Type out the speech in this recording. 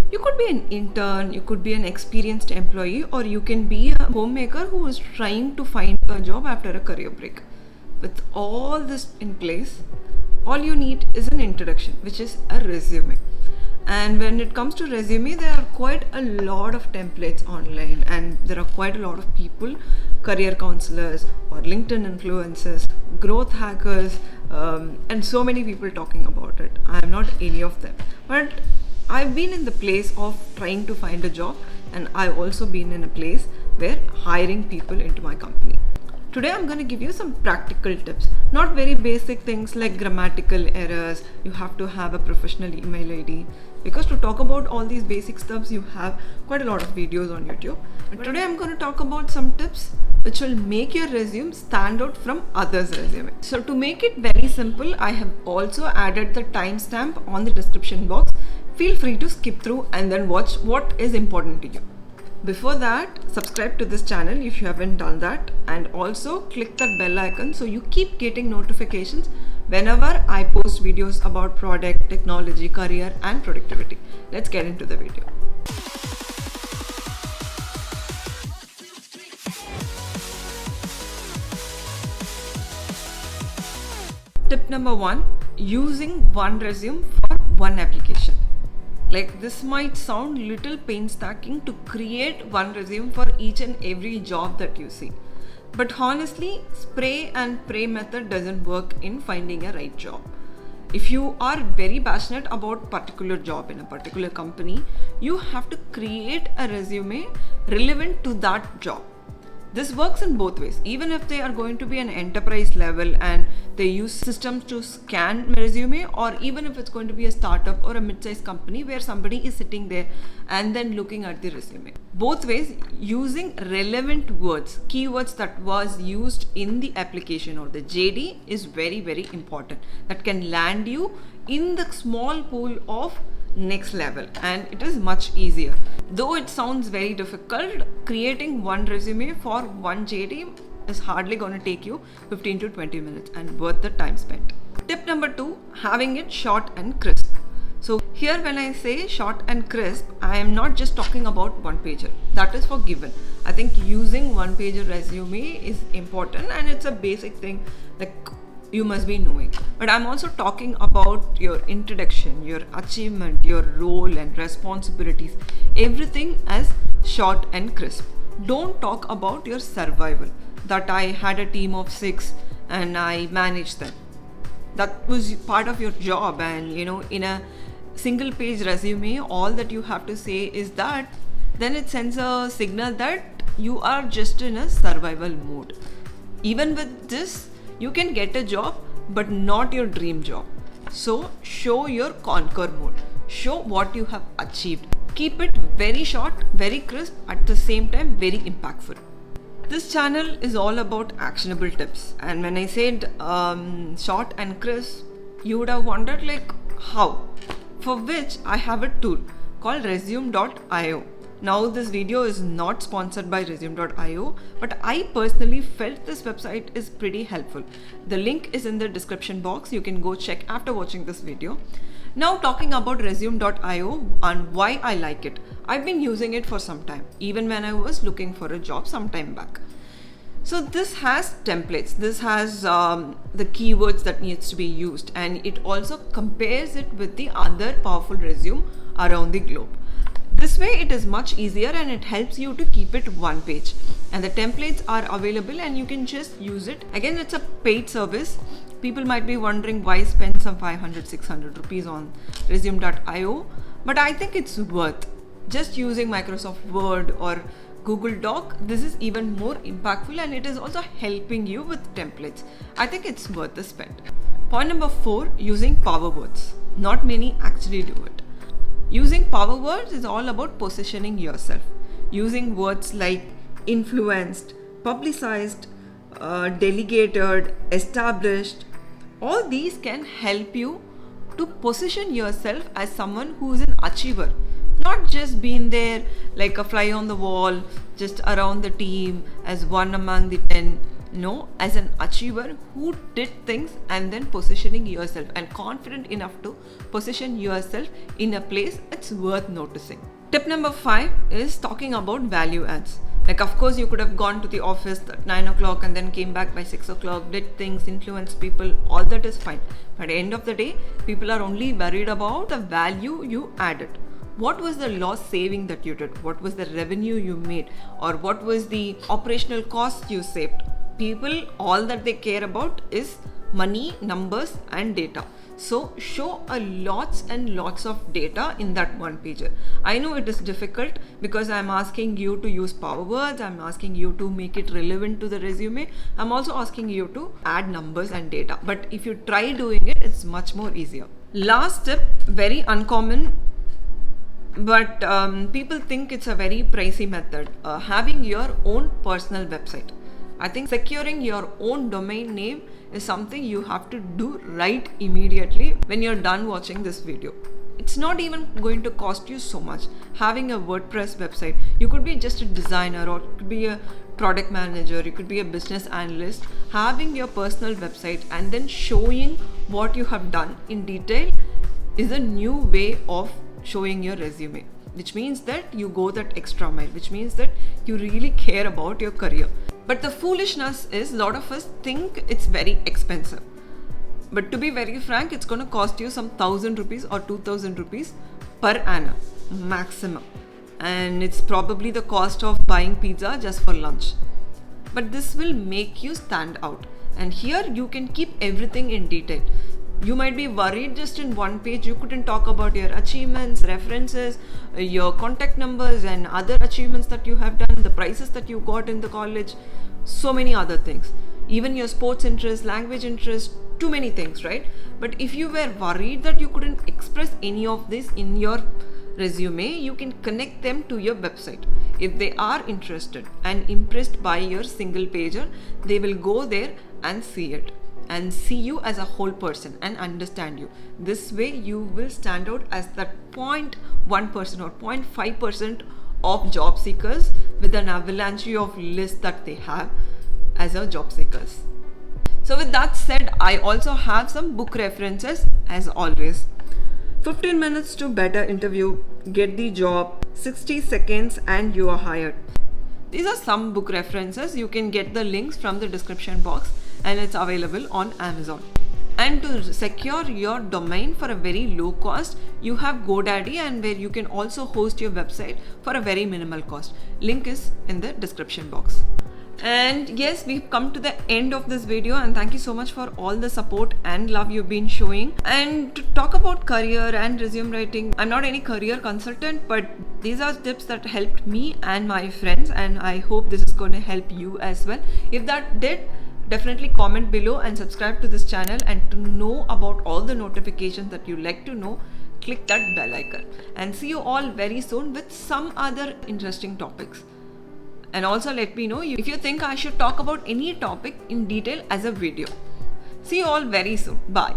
You could be an intern, you could be an experienced employee, or you can be a homemaker who is trying to find a job after a career break. With all this in place, all you need is an introduction, which is a resume. And when it comes to resume, there are quite a lot of templates online, and there are quite a lot of people, career counselors or LinkedIn influencers, growth hackers, and so many people talking about it. I am not any of them, but I've been in the place of trying to find a job, and I've also been in a place where hiring people into my company. Today I'm going to give you some practical tips, not very basic things like grammatical errors, you have to have a professional email ID, because to talk about all these basic stuffs you have quite a lot of videos on YouTube. But today I'm going to talk about some tips which will make your resume stand out from others' resume. So to make it very simple, I have also added the timestamp on the description box. Feel free to skip through and then watch what is important to you. Before that, subscribe to this channel if you haven't done that, and also click that bell icon so you keep getting notifications whenever I post videos about product, technology, career and productivity. Let's get into the video. Tip number 1, using one resume for one application. Like, this might sound little painstaking to create one resume for each and every job that you see. But honestly, spray and pray method doesn't work in finding a right job. If you are very passionate about particular job in a particular company, you have to create a resume relevant to that job. This works in both ways. Even if they are going to be an enterprise level and they use systems to scan resume, or even if it's going to be a startup or a mid-sized company where somebody is sitting there and then looking at the resume. Both ways, using relevant words, keywords that was used in the application or the JD is very, very important. That can land you in the small pool of next level, and it is much easier. Though it sounds very difficult, creating one resume for one JD is hardly going to take you 15 to 20 minutes and worth the time spent. Tip number 2, having it short and crisp. So here when I say short and crisp, I am not just talking about one pager. That is for given. I think using one pager resume is important and it's a basic thing like you must be knowing. But I'm also talking about your introduction, your achievement, your role and responsibilities, everything as short and crisp. Don't talk about your survival, that I had a team of 6 and I managed them. That was part of your job, and in a single page resume, all that you have to say is that, then it sends a signal that you are just in a survival mode. Even with this, you can get a job, but not your dream job. So show your conquer mode. Show what you have achieved. Keep it very short, very crisp, at the same time very impactful. This channel is all about actionable tips. And when I said short and crisp, you would have wondered like how? For which I have a tool called resume.io. Now this video is not sponsored by resume.io, but I personally felt this website is pretty helpful. The link is in the description box. You can go check after watching this video. Now talking about resume.io and why I like it. I've been using it for some time, even when I was looking for a job some time back. So this has templates, this has the keywords that needs to be used, and it also compares it with the other powerful resume around the globe. This way it is much easier and it helps you to keep it one page, and the templates are available and you can just use it. Again, it's a paid service. People might be wondering why spend some 500-600 rupees on resume.io, but I think it's worth. Just using Microsoft Word or Google Doc, this is even more impactful and it is also helping you with templates. I think it's worth the spend. Point number 4, using power words. Not many actually do it. Using power words is all about positioning yourself. Using words like influenced, publicized, delegated, established, all these can help you to position yourself as someone who is an achiever. Not just being there like a fly on the wall, just around the team as one among the 10. No, as an achiever who did things and then positioning yourself and confident enough to position yourself in a place it's worth noticing. Tip number 5 is talking about value adds. Like, of course, you could have gone to the office at 9 o'clock and then came back by 6 o'clock, did things, influenced people, all that is fine. But at the end of the day, people are only worried about the value you added. What was the loss saving that you did? What was the revenue you made? Or what was the operational cost you saved? People, all that they care about is money, numbers, and data. So show a lots and lots of data in that one pager. I know it is difficult because I'm asking you to use power words, I'm asking you to make it relevant to the resume, I'm also asking you to add numbers and data. But if you try doing it, it's much more easier. Last tip, very uncommon, but people think it's a very pricey method. Having your own personal website. I think securing your own domain name is something you have to do right immediately when you're done watching this video. It's not even going to cost you so much. Having a WordPress website, you could be just a designer or it could be a product manager, you could be a business analyst. Having your personal website and then showing what you have done in detail is a new way of showing your resume, which means that you go that extra mile, which means that you really care about your career. But the foolishness is, a lot of us think it's very expensive. But to be very frank, it's going to cost you some 1,000 rupees or 2,000 rupees per annum maximum. And it's probably the cost of buying pizza just for lunch. But this will make you stand out. And here you can keep everything in detail. You might be worried just in one page you couldn't talk about your achievements, references, your contact numbers and other achievements that you have done, the prizes that you got in the college, so many other things. Even your sports interest, language interest, too many things, right? But if you were worried that you couldn't express any of this in your resume, you can connect them to your website. If they are interested and impressed by your single pager, they will go there and see it and see you as a whole person and understand you. This way you will stand out as that 0.1% or 0.5% of job seekers with an avalanche of lists that they have as a job seekers. So with that said, I also have some book references as always. 15 minutes to better interview, get the job, 60 seconds and you are hired. These are some book references. You can get the links from the description box and it's available on Amazon. And to secure your domain for a very low cost, you have GoDaddy, and where you can also host your website for a very minimal cost. Link is in the description box. And yes, we've come to the end of this video, and thank you so much for all the support and love you've been showing. And to talk about career and resume writing, I'm not any career consultant, but these are tips that helped me and my friends, and I hope this is going to help you as well. If that did, definitely comment below and subscribe to this channel, and to know about all the notifications that you like to know, click that bell icon. And see you all very soon with some other interesting topics. And also let me know if you think I should talk about any topic in detail as a video. See you all very soon. Bye.